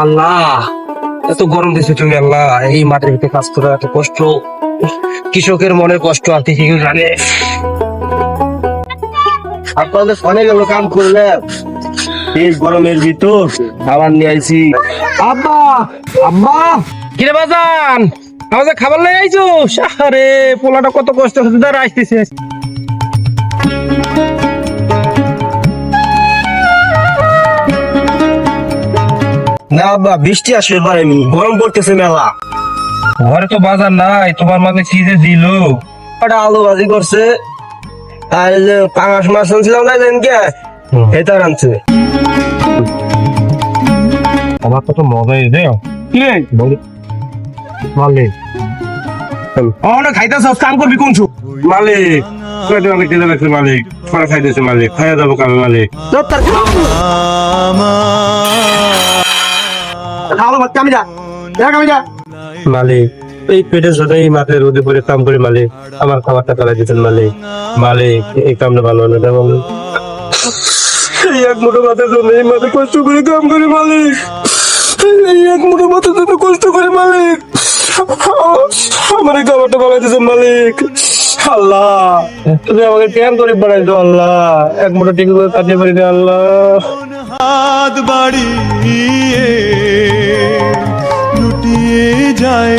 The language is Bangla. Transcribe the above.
আল্লাহ, এত গরম দিছে তুমি আল্লাহ। এই মাঠের ভিতরে কাজ করা এত কষ্ট, কৃষকের মনের কষ্ট আর কি কেউ জানে। আপনাদের অনেক কাম করলে এই গরমের ভিতর খাবার নিয়ে আইছি। আব্বা, আব্বা, কিরে বাজান, আমাদের খাবার নিয়ে আইছো? আরে পোলাটা কত কষ্ট হচ্ছে, দাঁড়া আসতেছে। না আব্বা, বৃষ্টি আসবে পারেনি, গরম পড়তেছে মেলা। ঘরে তো বাজার নাই, তোমার মাকে কি যে দিল। ওটা আলু ভাজি করছে, আর পাঙাশ মাছ আনছিলাম না কে, এটা আনছে। আমার কত মজাই রে। কি রে মালিক, খাইতেছ, কাম করবি কোন ছু? মালিক মালিক খাইতেছে, মালিক খাইয়া যাবো কামে। মালিক মালিক, এই পেটের সাথে এই মাঠে রোদে পরে কাম করে মালিক, আমার খাবারটা চালাই দিচ্ছেন মালিক। মালিক এই কামটা ভালো না মালিক। এই এক মুঠো মাথার জন্য এই মাঠে কষ্ট করে কাম করে মালিক। এই এক মুঠো মাথার জন্য কষ্ট করে মালিক আমার এই খাবারটা বানাই দিচ্ছেন মালিক। আল্লাহ, তুমি আমাকে কেন করে বানাইছো আল্লাহ? এক মুঠো ঠিক করে কাটিয়ে পারি না আল্লাহ। হাত বাড়িয়ে লুটিয়ে যায়